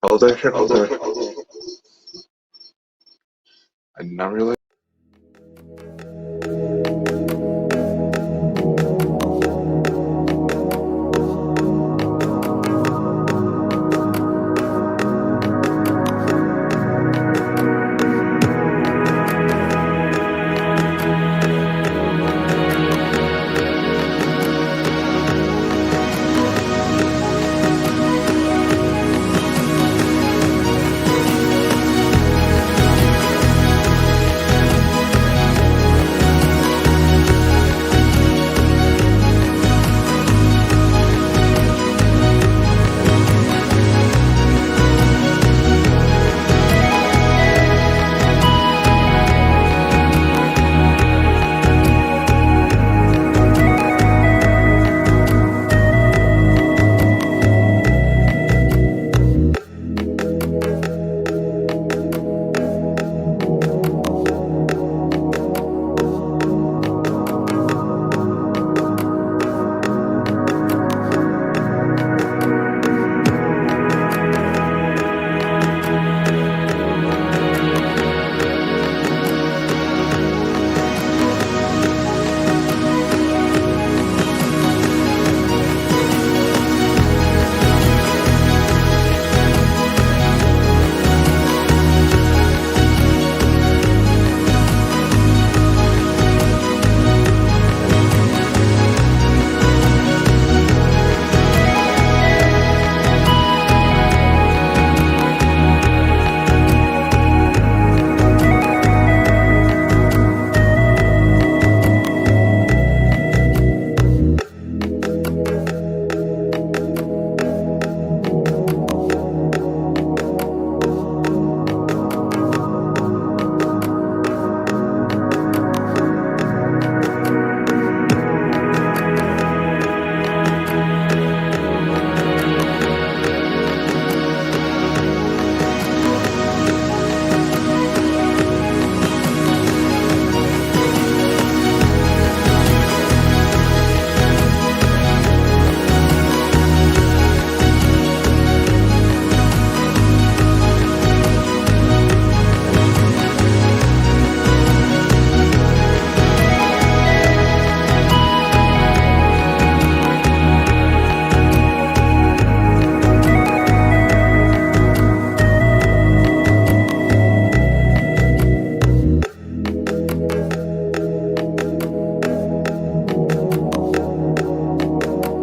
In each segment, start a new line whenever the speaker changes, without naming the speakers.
好的是好的，not really.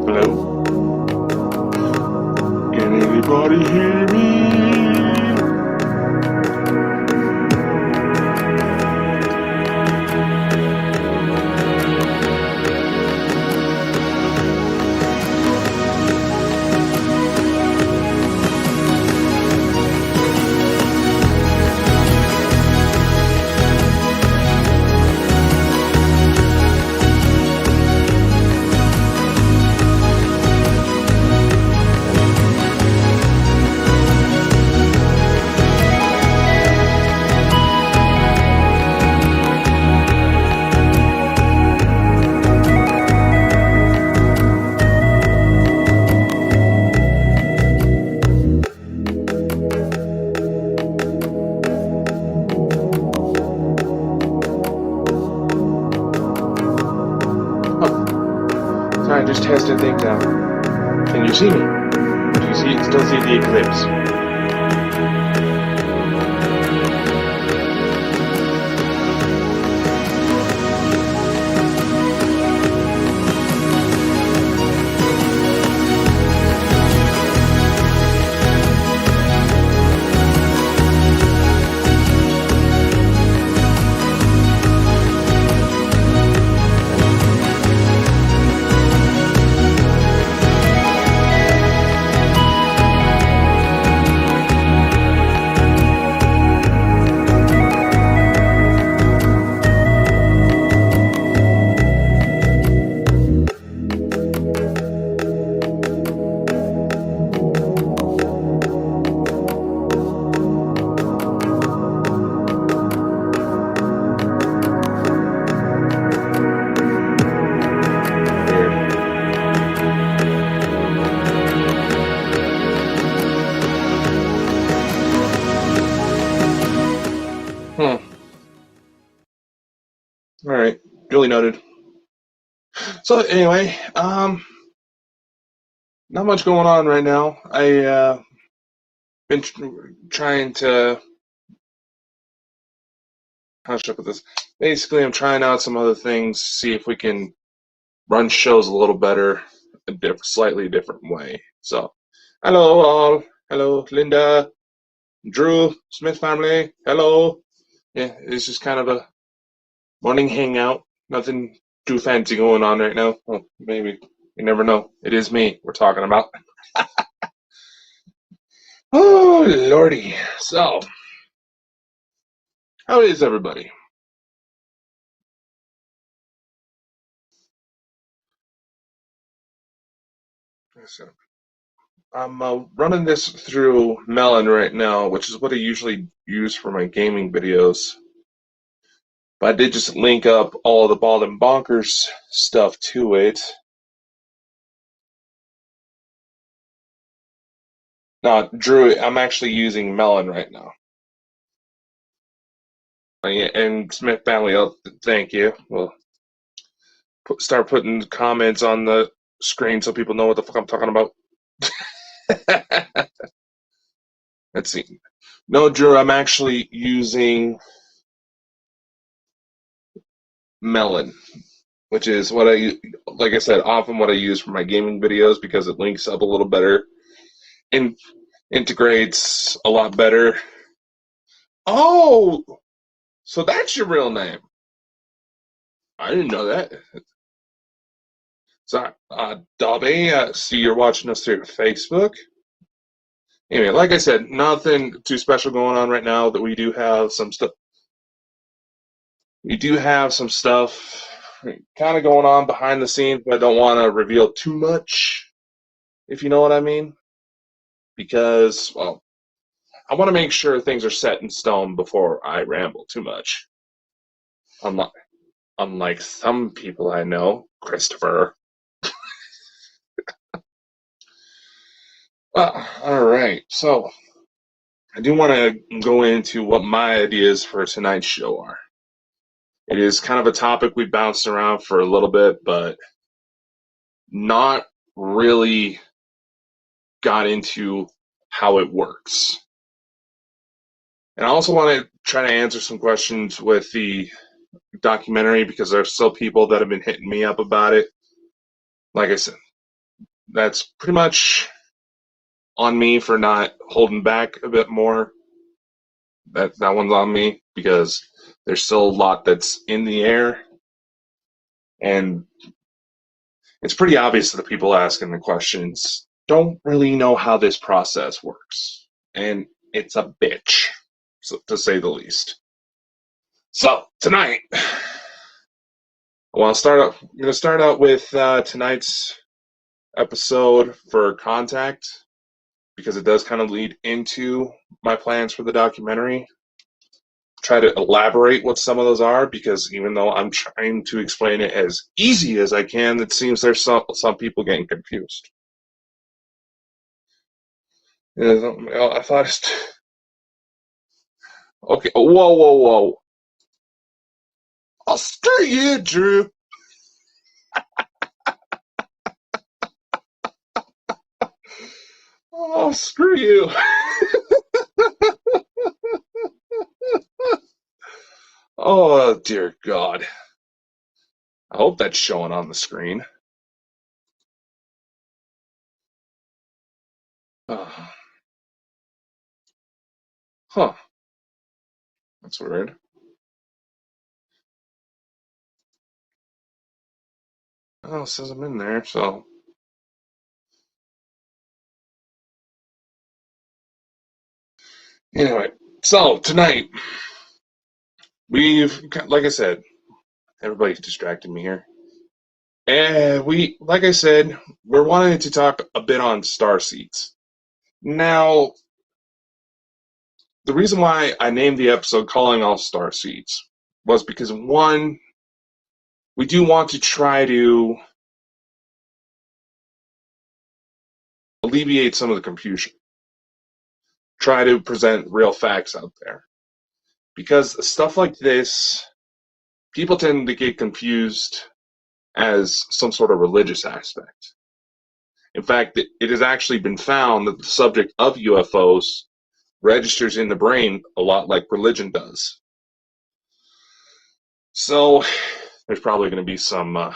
Hello? Can anybody hear me? Sorry, just testing things out. Can you see me? Do you still see the eclipse? All right, duly noted. So anyway, not much going on right now. I been trying to, how should I put this? Basically, I'm trying out some other things, see if we can run shows a little better, slightly different way. So, hello all, hello Linda, Drew, Smith family, hello. Yeah, it's just kind of a morning hangout. Nothing too fancy going on right now. Well, maybe. You never know. It is me we're talking about. Oh, lordy. So, how is everybody? So, I'm running this through Melon right now, which is what I usually use for my gaming videos. But I did just link up all the Bald and Bonkers stuff to it. Now, Drew, I'm actually using Melon right now. And Smith family, oh, thank you. We'll start putting comments on the screen so people know what the fuck I'm talking about. Let's see. No, Drew, I'm actually using Melon, which is what like I said, often what I use for my gaming videos because it links up a little better, and integrates a lot better. Oh, so that's your real name. I didn't know that. So, Dobby, see you're watching us through Facebook. Anyway, like I said, nothing too special going on right now. That we do have some stuff. We do have some stuff kind of going on behind the scenes, but I don't want to reveal too much, if you know what I mean. Because, well, I want to make sure things are set in stone before I ramble too much. Unlike some people I know, Christopher. All right. So I do want to go into what my ideas for tonight's show are. It is kind of a topic we bounced around for a little bit, but not really got into how it works. And I also want to try to answer some questions with the documentary because there's still people that have been hitting me up about it. Like I said, that's pretty much on me for not holding back a bit more. That one's on me because there's still a lot that's in the air, and it's pretty obvious that the people asking the questions don't really know how this process works, and it's a bitch, to say the least. So tonight, well, I'm going to start out with tonight's episode for Contact because it does kind of lead into my plans for the documentary. Try to elaborate what some of those are because even though I'm trying to explain it as easy as I can, it seems there's some people getting confused. I thought it's okay. Whoa, whoa, whoa! I'll screw you, Drew. Oh, screw you. Oh, dear God. I hope that's showing on the screen. Oh, huh. That's weird. Oh, it says I'm in there, so. Anyway, so tonight, like I said, everybody's distracting me here. And like I said, we're wanting to talk a bit on star seeds. Now, the reason why I named the episode Calling All Star Seeds was because, one, we do want to try to alleviate some of the confusion, try to present real facts out there. Because stuff like this, people tend to get confused as some sort of religious aspect. In fact, it has actually been found that the subject of UFOs registers in the brain a lot like religion does. So, there's probably going to be some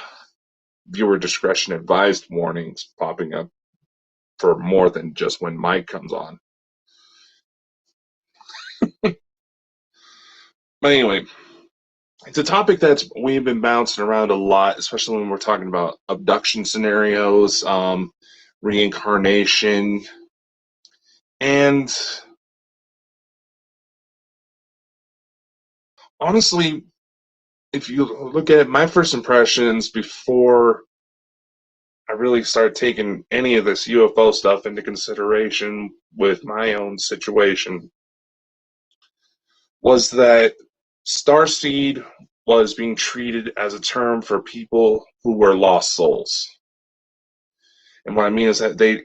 viewer discretion advised warnings popping up for more than just when Mike comes on. But anyway, it's a topic that we've been bouncing around a lot, especially when we're talking about abduction scenarios, reincarnation, and honestly, if you look at my first impressions before I really started taking any of this UFO stuff into consideration with my own situation, was that starseed was being treated as a term for people who were lost souls. And what I mean is that they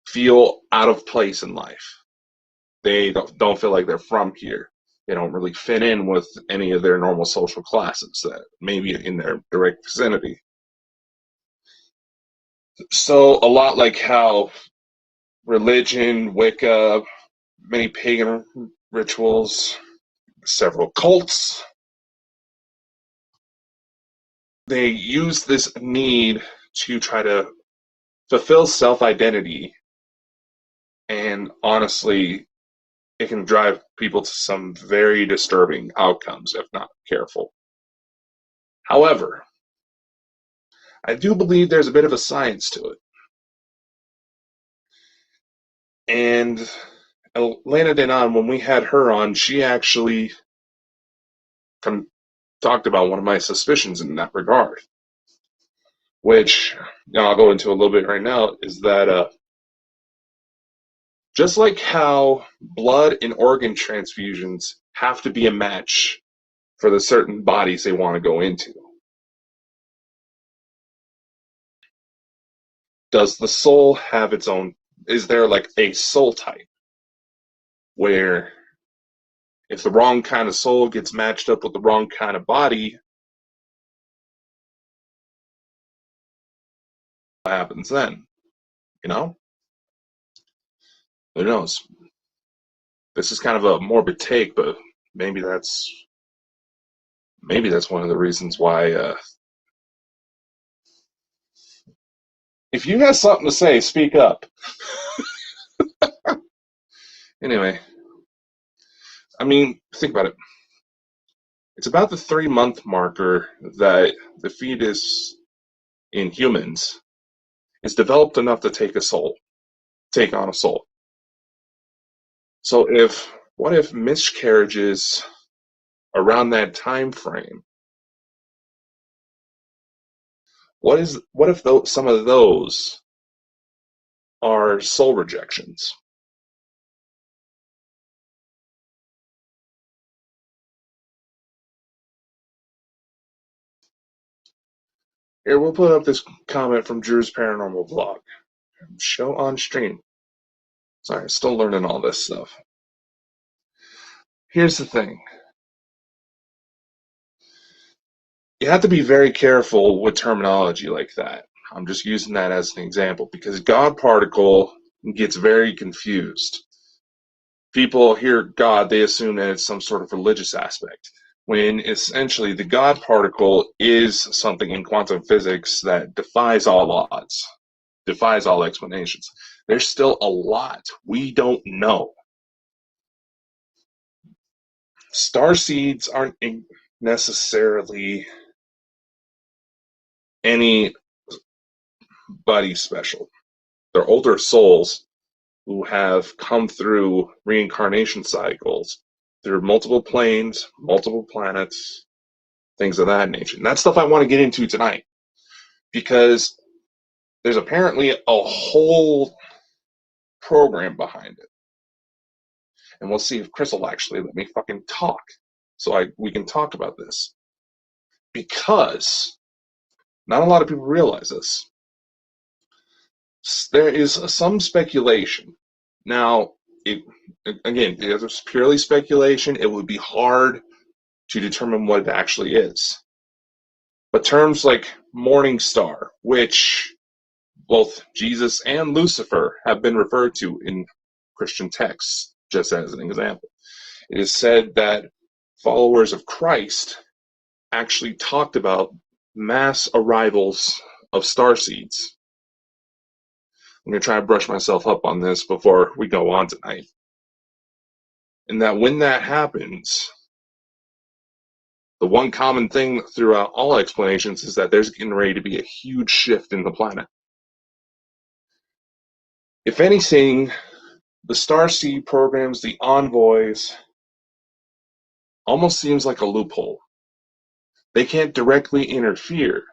feel out of place in life. They don't feel like they're from here. They don't really fit in with any of their normal social classes that may be in their direct vicinity. So a lot like how religion, Wicca, many pagan rituals, several cults, they use this need to try to fulfill self-identity, and honestly, it can drive people to some very disturbing outcomes if not careful. However, I do believe there's a bit of a science to it. And Elena Denon, when we had her on, she actually talked about one of my suspicions in that regard, which I'll go into a little bit right now, is that just like how blood and organ transfusions have to be a match for the certain bodies they want to go into, does the soul have its own? Is there like a soul type where if the wrong kind of soul gets matched up with the wrong kind of body, what happens then? You know? Who knows? This is kind of a morbid take, but maybe that's one of the reasons why. If you have something to say, speak up. Anyway, I mean, think about it. It's about the 3-month marker that the fetus in humans is developed enough to take on a soul. So what if miscarriages around that time frame? What if some of those are soul rejections? Here, we'll put up this comment from Drew's Paranormal Vlog. Show on stream. Sorry, I'm still learning all this stuff. Here's the thing. You have to be very careful with terminology like that. I'm just using that as an example because God particle gets very confused. People hear God, they assume that it's some sort of religious aspect, when essentially the God particle is something in quantum physics that defies all odds, defies all explanations. There's still a lot we don't know. Starseeds aren't necessarily anybody special. They're older souls who have come through reincarnation cycles, through multiple planes, multiple planets, things of that nature. And that's stuff I want to get into tonight because there's apparently a whole program behind it. And we'll see if Chris will actually let me fucking talk so we can talk about this. Because not a lot of people realize this. There is some speculation. Now, it again, if it's purely speculation, it would be hard to determine what it actually is. But terms like morning star, which both Jesus and Lucifer have been referred to in Christian texts, just as an example. It is said that followers of Christ actually talked about mass arrivals of starseeds. I'm going to try to brush myself up on this before we go on tonight. And that when that happens, the one common thing throughout all explanations is that there's getting ready to be a huge shift in the planet. If anything, the starseed programs, the envoys, almost seems like a loophole. They can't directly interfere.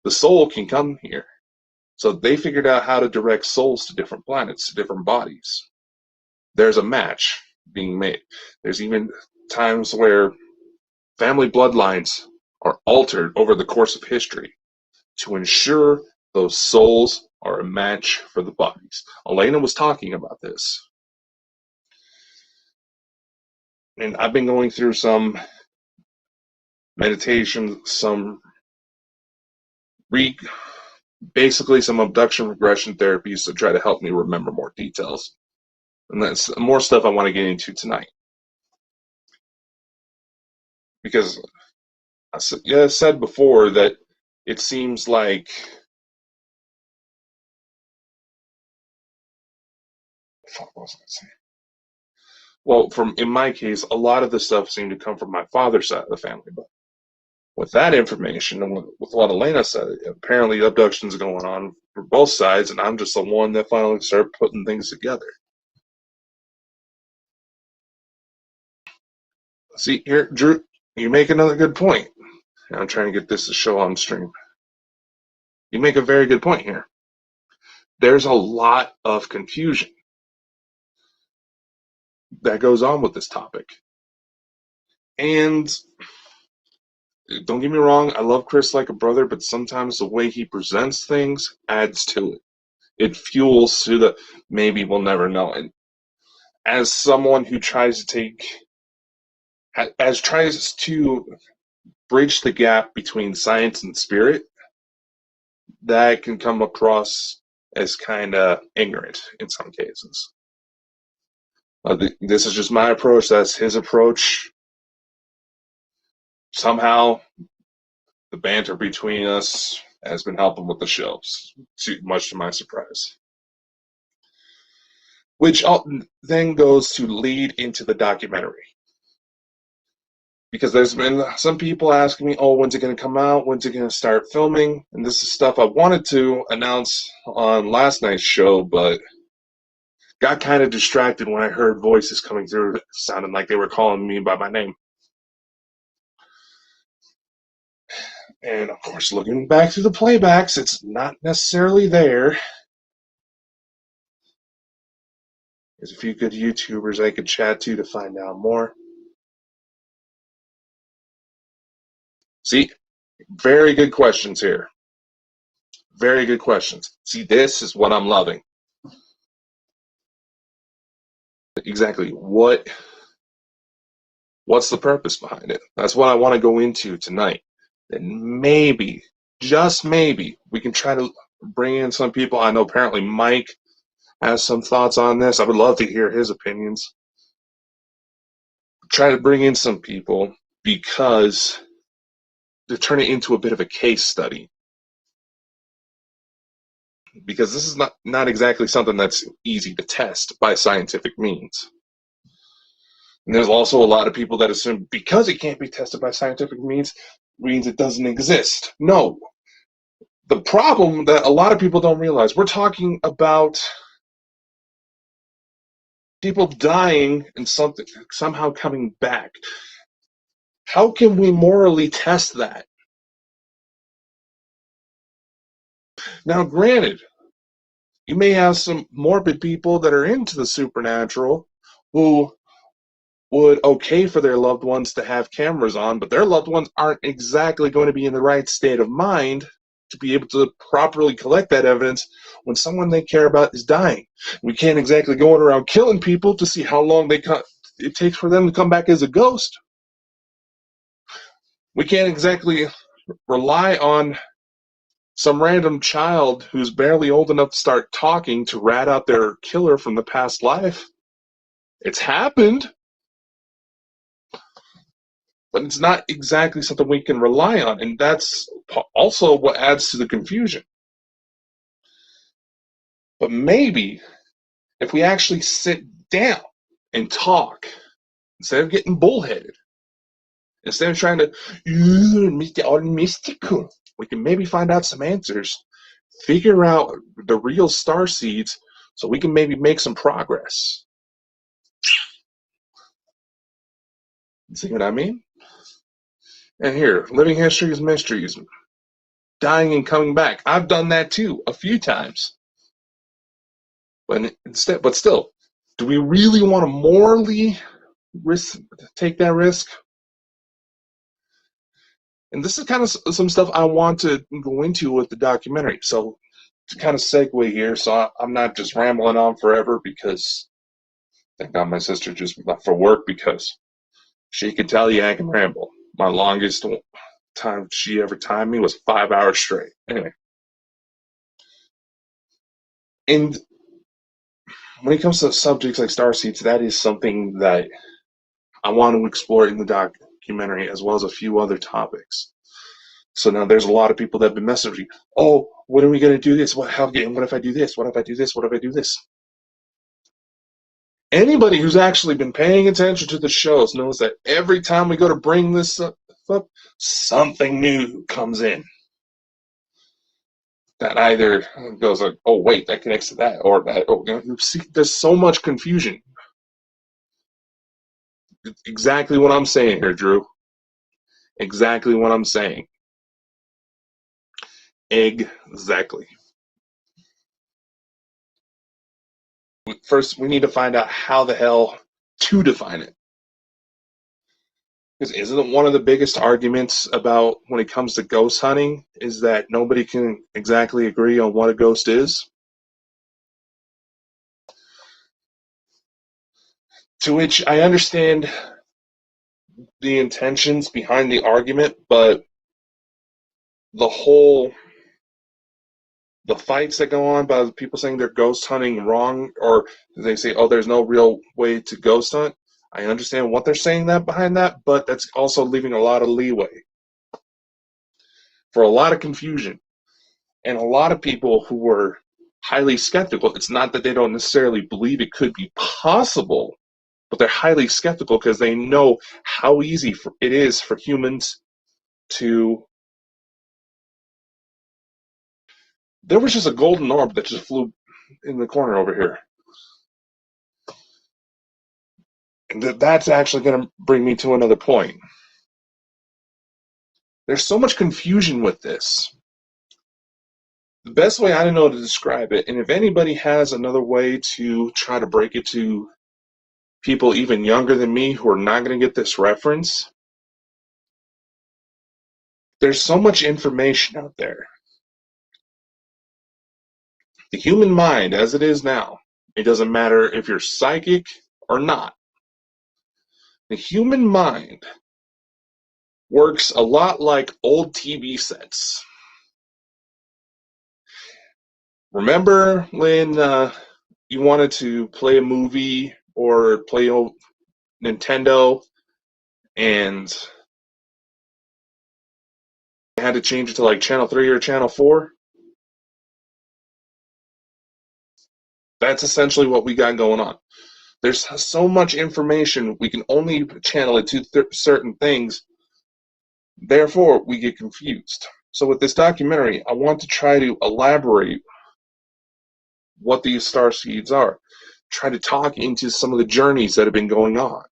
The soul can come here. So they figured out how to direct souls to different planets, to different bodies. There's a match being made. There's even times where family bloodlines are altered over the course of history to ensure those souls are a match for the bodies. Elena was talking about this. And I've been going through some meditation, basically some abduction regression therapies to try to help me remember more details. And that's more stuff I want to get into tonight. Because I said before that it seems like what was I saying? Well, in my case, a lot of the stuff seemed to come from my father's side of the family. But with that information and with what Elena said, apparently abductions are going on for both sides, and I'm just the one that finally started putting things together. See, here, Drew, you make another good point. I'm trying to get this to show on stream. You make a very good point here. There's a lot of confusion that goes on with this topic. And don't get me wrong, I love Chris like a brother, but sometimes the way he presents things adds to it. It fuels to the maybe we'll never know. And as someone who tries to bridge the gap between science and spirit, that can come across as kind of ignorant in some cases. This is just my approach. That's his approach. Somehow, the banter between us has been helping with the shows, much to my surprise. Which then goes to lead into the documentary. Because there's been some people asking me, oh, when's it going to come out? When's it going to start filming? And this is stuff I wanted to announce on last night's show, but got kind of distracted when I heard voices coming through that sounded like they were calling me by my name. And of course, looking back through the playbacks, it's not necessarily there. There's a few good YouTubers I could chat to find out more. See, very good questions here. Very good questions. See, this is what I'm loving. Exactly. What's the purpose behind it? That's what I want to go into tonight. And maybe, just maybe, we can try to bring in some people. I know apparently Mike has some thoughts on this. I would love to hear his opinions. Try to bring in some people because to turn it into a bit of a case study. Because this is not exactly something that's easy to test by scientific means. And there's also a lot of people that assume because it can't be tested by scientific means it doesn't exist. No. The problem that a lot of people don't realize, we're talking about people dying and something somehow coming back. How can we morally test that? Now, granted, you may have some morbid people that are into the supernatural who would okay for their loved ones to have cameras on, but their loved ones aren't exactly going to be in the right state of mind to be able to properly collect that evidence when someone they care about is dying. We can't exactly go around killing people to see how long it takes for them to come back as a ghost. We can't exactly rely on some random child who's barely old enough to start talking to rat out their killer from the past life. It's happened, but it's not exactly something we can rely on, and that's also what adds to the confusion. But maybe if we actually sit down and talk, instead of getting bullheaded, instead of trying to make it all mystical, we can maybe find out some answers, figure out the real star seeds, so we can maybe make some progress. See what I mean? And here, living histories, mysteries, dying and coming back. I've done that too a few times. But still, do we really want to morally take that risk? And this is kind of some stuff I want to go into with the documentary. So to kind of segue here, so I'm not just rambling on forever, because thank God my sister just left for work, because she could tell you I can ramble. My longest time she ever timed me was 5 hours straight. Anyway. And when it comes to subjects like starseeds, that is something that I want to explore in the documentary, as well as a few other topics. So now there's a lot of people that have been messaging, oh, when are we going to do this? What if I do this? What if I do this? What if I do this? Anybody who's actually been paying attention to the shows knows that every time we go to bring this up, something new comes in. That either goes like, oh, wait, that connects to that, or that. Oh, you see, there's so much confusion. It's exactly what I'm saying here, Drew. Exactly what I'm saying. Exactly. First, we need to find out how the hell to define it. Because isn't it one of the biggest arguments about when it comes to ghost hunting is that nobody can exactly agree on what a ghost is? To which I understand the intentions behind the argument, but the fights that go on by people saying they're ghost hunting wrong, or they say, oh, there's no real way to ghost hunt. I understand what they're saying behind that, but that's also leaving a lot of leeway for a lot of confusion. And a lot of people who were highly skeptical, it's not that they don't necessarily believe it could be possible, but they're highly skeptical because they know how easy it is for humans to... There was just a golden orb that just flew in the corner over here. And that's actually going to bring me to another point. There's so much confusion with this. The best way I know to describe it, and if anybody has another way to try to break it to people even younger than me who are not going to get this reference, there's so much information out there. The human mind, as it is now, it doesn't matter if you're psychic or not. The human mind works a lot like old TV sets. Remember when you wanted to play a movie or play Nintendo and you had to change it to like channel 3 or channel 4? That's essentially what we got going on. There's so much information, we can only channel it to certain things. Therefore, we get confused. So with this documentary, I want to try to elaborate what these star seeds are. Try to talk into some of the journeys that have been going on.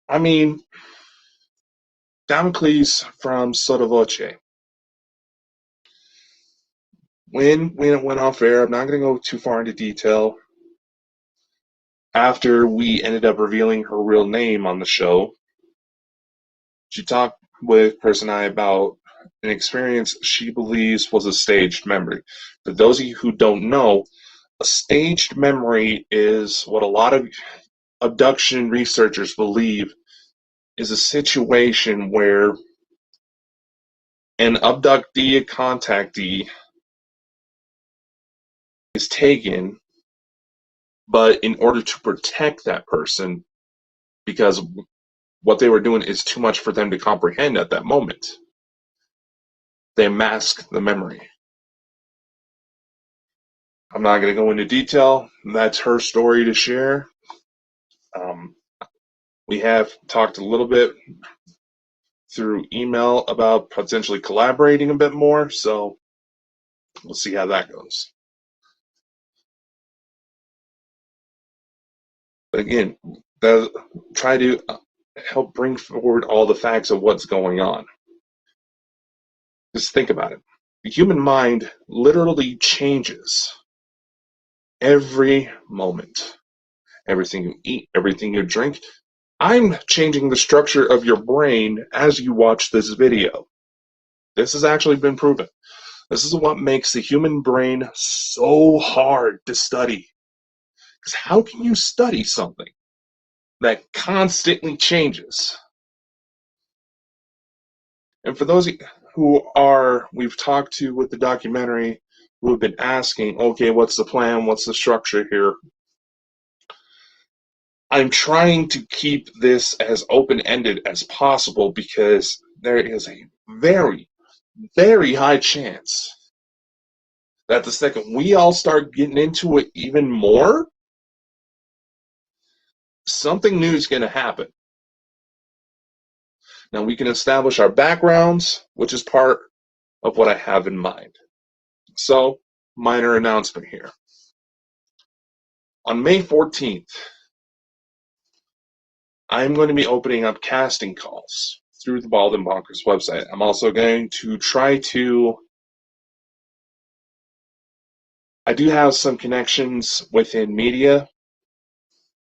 I mean, Damocles from Sotto Voce. When it went off air, I'm not going to go too far into detail. After we ended up revealing her real name on the show, she talked with Person I about an experience she believes was a staged memory. For those of you who don't know, a staged memory is what a lot of abduction researchers believe is a situation where an abductee, a contactee, is taken, but in order to protect that person, because what they were doing is too much for them to comprehend at that moment, they mask the memory. I'm not going to go into detail. That's her story to share. Um, we have talked a little bit through email about potentially collaborating a bit more, so we'll see how that goes. But again, try to help bring forward all the facts of what's going on. Just think about it. The human mind literally changes every moment. Everything you eat, everything you drink. I'm changing the structure of your brain as you watch this video. This has actually been proven. This is what makes the human brain so hard to study. Because how can you study something that constantly changes? And for those who we've talked to with the documentary, who have been asking, okay, what's the plan? What's the structure here? I'm trying to keep this as open-ended as possible because there is a very, very high chance that the second we all start getting into it even more, something new is going to happen. Now, we can establish our backgrounds, which is part of what I have in mind. So, minor announcement here. On May 14th, I'm going to be opening up casting calls through the Bald and Bonkers website. I'm also going to I do have some connections within media,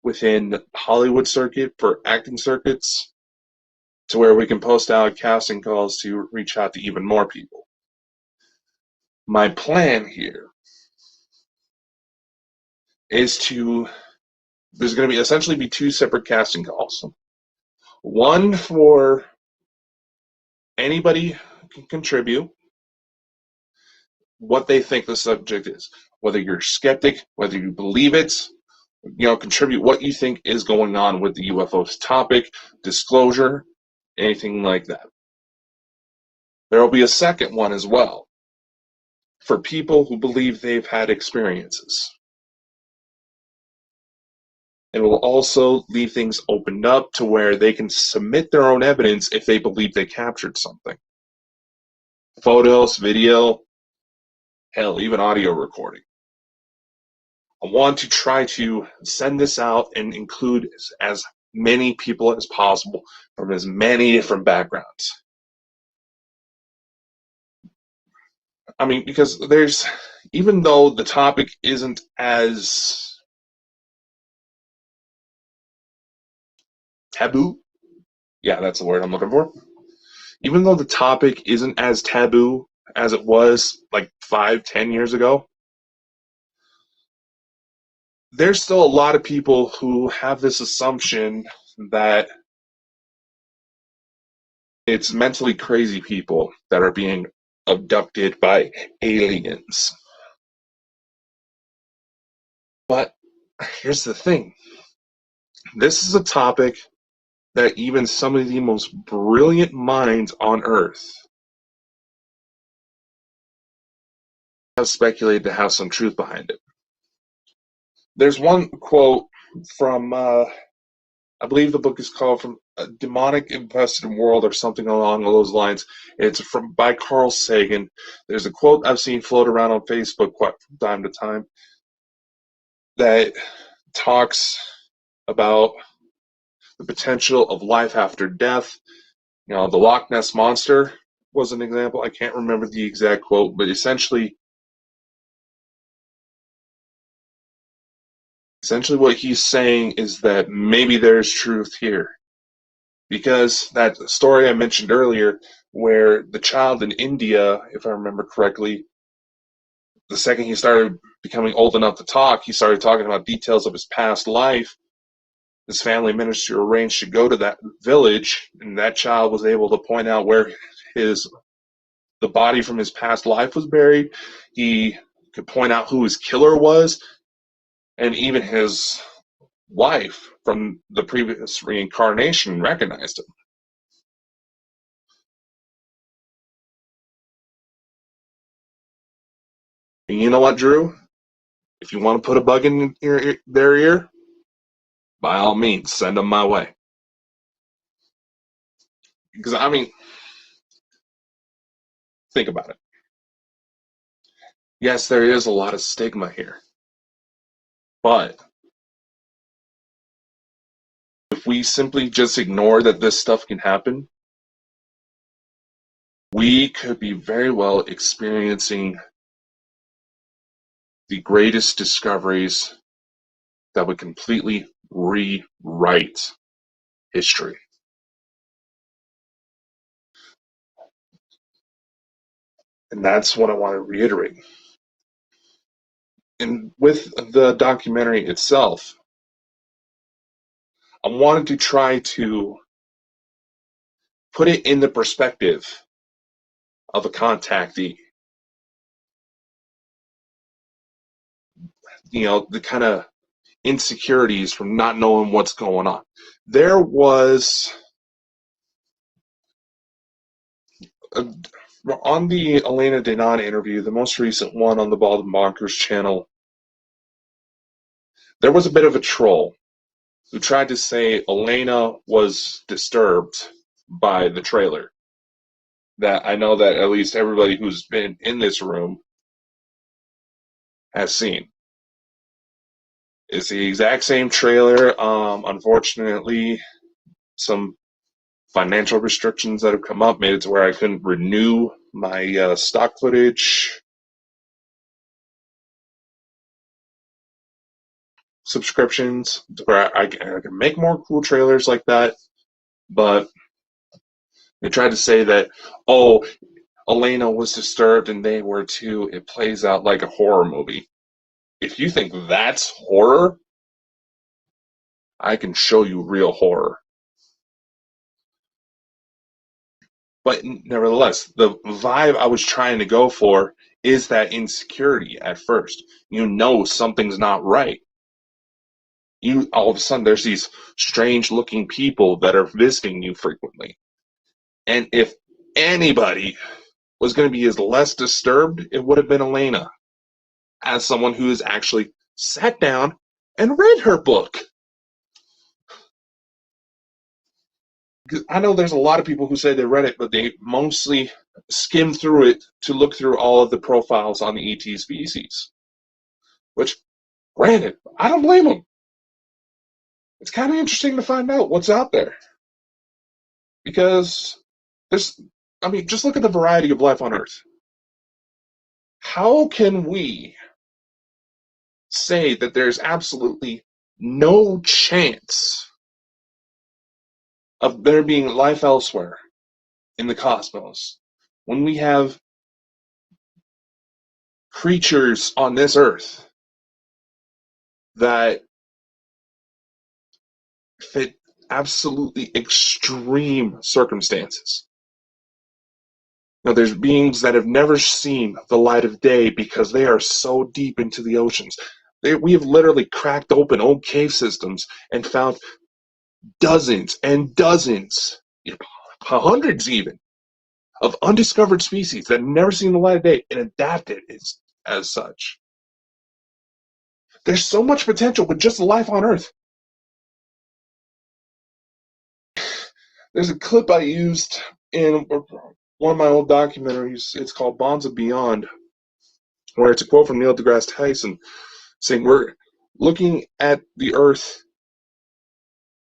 within Hollywood circuit for acting circuits, to where we can post out casting calls to reach out to even more people. My plan here is there's going to be essentially two separate casting calls. One for anybody who can contribute what they think the subject is, whether you're skeptic, whether you believe it, contribute what you think is going on with the UFOs topic, disclosure, anything like that. There will be a second one as well for people who believe they've had experiences. It will also leave things opened up to where they can submit their own evidence if they believe they captured something. Photos, video, hell, even audio recording. I want to try to send this out and include as many people as possible from as many different backgrounds. I mean, because even though the topic isn't as taboo, yeah, that's the word I'm looking for. Even though the topic isn't as taboo as it was like 5-10 years ago, there's still a lot of people who have this assumption that it's mentally crazy people that are being abducted by aliens. But here's the thing. This is a topic that even some of the most brilliant minds on Earth have speculated to have some truth behind it. There's one quote from, I believe the book is called From a Demonic Infested World or something along those lines. It's by Carl Sagan. There's a quote I've seen float around on Facebook quite from time to time that talks about the potential of life after death. The Loch Ness Monster was an example. I can't remember the exact quote, but essentially what he's saying is that maybe there's truth here. Because that story I mentioned earlier, where the child in India, if I remember correctly, the second he started becoming old enough to talk, he started talking about details of his past life. His family managed to arrange to go to that village, and that child was able to point out where his the body from his past life was buried. He could point out who his killer was, and even his wife from the previous reincarnation recognized him. And you know what, Drew? If you want to put a bug in their ear, by all means, send them my way. Because, I mean, think about it. Yes, there is a lot of stigma here. But if we simply just ignore that this stuff can happen, we could be very well experiencing the greatest discoveries that would completely rewrite history. And that's what I want to reiterate. And with the documentary itself, I wanted to try to put it in the perspective of a contactee. The kind of insecurities from not knowing what's going on. There was on the Elena Denon interview, the most recent one on the Bonkers channel, there was a bit of a troll who tried to say Elena was disturbed by the trailer. That I know that at least everybody who's been in this room has seen. It's the exact same trailer. Unfortunately, some financial restrictions that have come up made it to where I couldn't renew my stock footage subscriptions where I can make more cool trailers like that. But they tried to say that, oh, Elena was disturbed and they were too. It plays out like a horror movie. If you think that's horror, I can show you real horror. But nevertheless, the vibe I was trying to go for is that insecurity at first. You know something's not right. You all of a sudden there's these strange looking people that are visiting you frequently. And if anybody was going to be as less disturbed, it would have been Elena, as someone who has actually sat down and read her book. I know there's a lot of people who say they read it, but they mostly skim through it to look through all of the profiles on the ET species. Which, granted, I don't blame them. It's kind of interesting to find out what's out there. Because just look at the variety of life on Earth. How can we say that there's absolutely no chance of there being life elsewhere in the cosmos when we have creatures on this earth that fit absolutely extreme circumstances? Now, there's beings that have never seen the light of day because they are so deep into the oceans. We have literally cracked open old cave systems and found dozens and dozens, hundreds even, of undiscovered species that have never seen the light of day and adapted as such. There's so much potential with just life on Earth. There's a clip I used in one of my old documentaries. It's called Bonds of Beyond, where it's a quote from Neil deGrasse Tyson saying we're looking at the Earth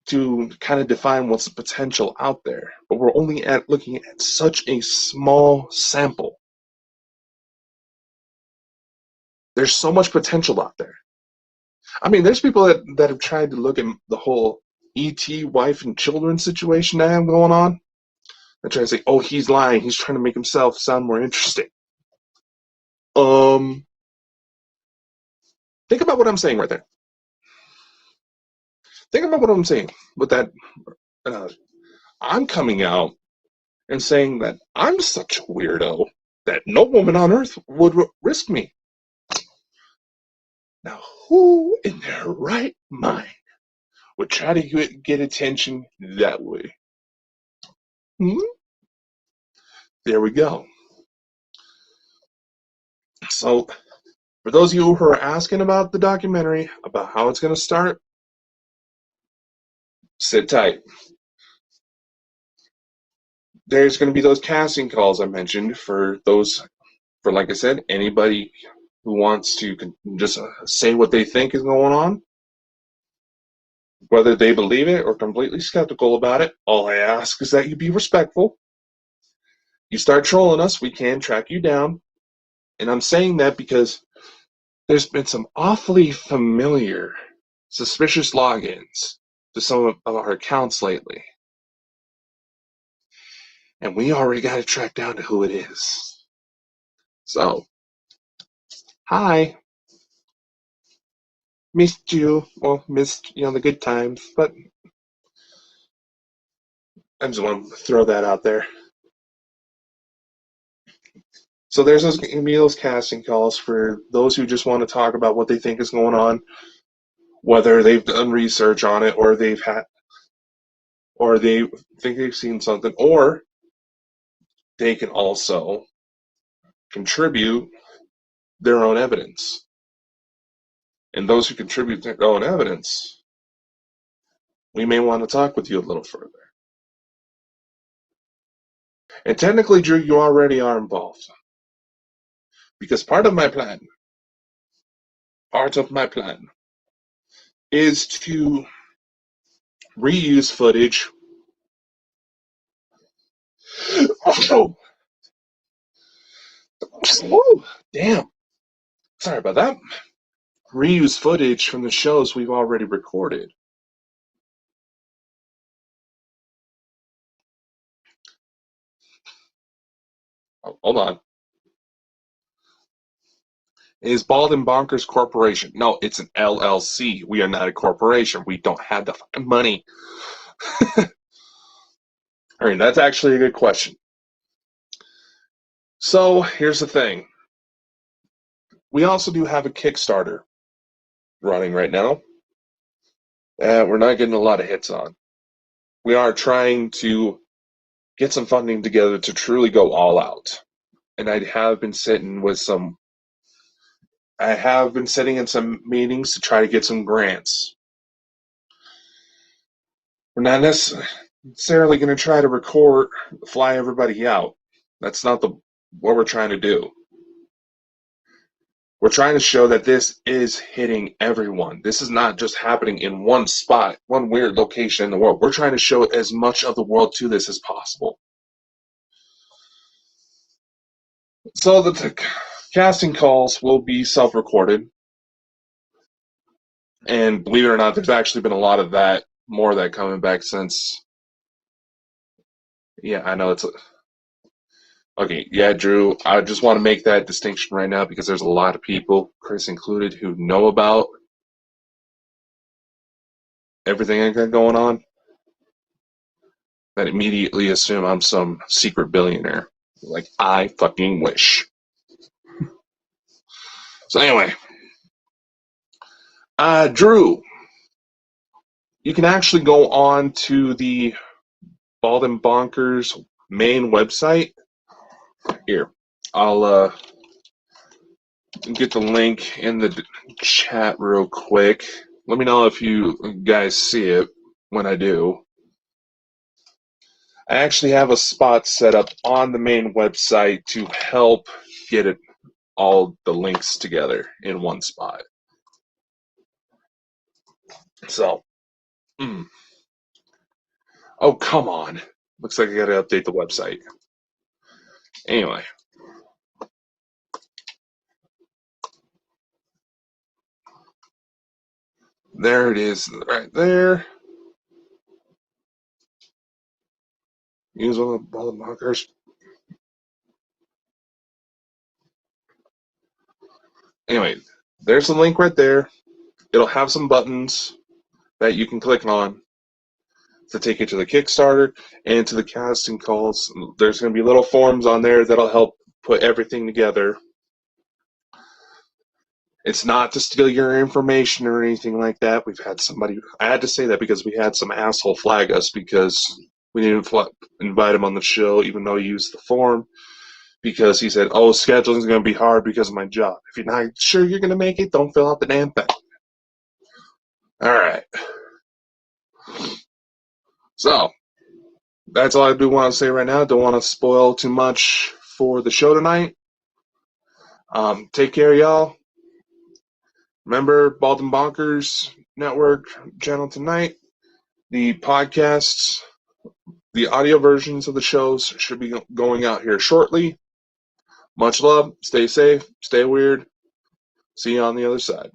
to kind of define what's the potential out there, but we're only looking at such a small sample. There's so much potential out there. I mean, there's people that have tried to look at the whole ET wife and children situation I have going on. I try to say, oh, he's lying. He's trying to make himself sound more interesting. Think about what I'm saying right there. Think about what I'm saying with that. Uh, I'm coming out and saying that I'm such a weirdo that no woman on earth would risk me. Now, who in their right mind would try to get attention that way? Hmm? There we go. So, for those of you who are asking about the documentary, about how it's going to start, sit tight. There's going to be those casting calls I mentioned for those, for like I said, anybody who wants to just say what they think is going on, whether they believe it or completely skeptical about it. All I ask is that you be respectful. You start trolling us, we can track you down. And I'm saying that because there's been some awfully familiar, suspicious logins to some of our accounts lately. And we already got to track down to who it is. So, hi. Missed you. Well, missed, the good times. But I just want to throw that out there. So there's going to be those casting calls for those who just want to talk about what they think is going on, whether they've done research on it or they think they've seen something, or they can also contribute their own evidence. And those who contribute their own evidence, we may want to talk with you a little further. And technically, Drew, you already are involved. Because part of my plan is to reuse footage. Oh, damn. Sorry about that. Reuse footage from the shows we've already recorded. Oh, hold on. It is Bald and Bonkers Corporation. No, it's an LLC. We are not a corporation. We don't have the fucking money. All right, that's actually a good question. So here's the thing. We also do have a Kickstarter running right now. We're not getting a lot of hits on. We are trying to get some funding together to truly go all out. And I have been sitting in some meetings to try to get some grants. We're not necessarily going to try to fly everybody out. That's not what we're trying to do. We're trying to show that this is hitting everyone. This is not just happening in one spot, one weird location in the world. We're trying to show as much of the world to this as possible. So the casting calls will be self-recorded. And believe it or not, there's actually been a lot of that, more of that coming back since. Yeah, I know it's. Okay, yeah, Drew, I just want to make that distinction right now because there's a lot of people, Chris included, who know about everything I got going on that immediately assume I'm some secret billionaire. Like, I fucking wish. So anyway, Drew, you can actually go on to the Bald and Bonkers main website. Here, I'll get the link in the chat real quick. Let me know if you guys see it when I do. I actually have a spot set up on the main website to help get all the links together in one spot. So, oh, come on. Looks like I gotta update the website. Anyway. There it is right there. Use all the bonkers. Anyway, there's the link right there. It'll have some buttons that you can click on to take you to the Kickstarter and to the casting calls. There's going to be little forms on there that'll help put everything together. It's not to steal your information or anything like that. I had to say that because we had some asshole flag us because we didn't invite him on the show even though he used the form because he said, oh, scheduling is going to be hard because of my job. If you're not sure you're going to make it, don't fill out the damn thing. All right. So, that's all I do want to say right now. Don't want to spoil too much for the show tonight. Take care, y'all. Remember, Baldwin Bonkers Network channel tonight. The podcasts, the audio versions of the shows should be going out here shortly. Much love. Stay safe. Stay weird. See you on the other side.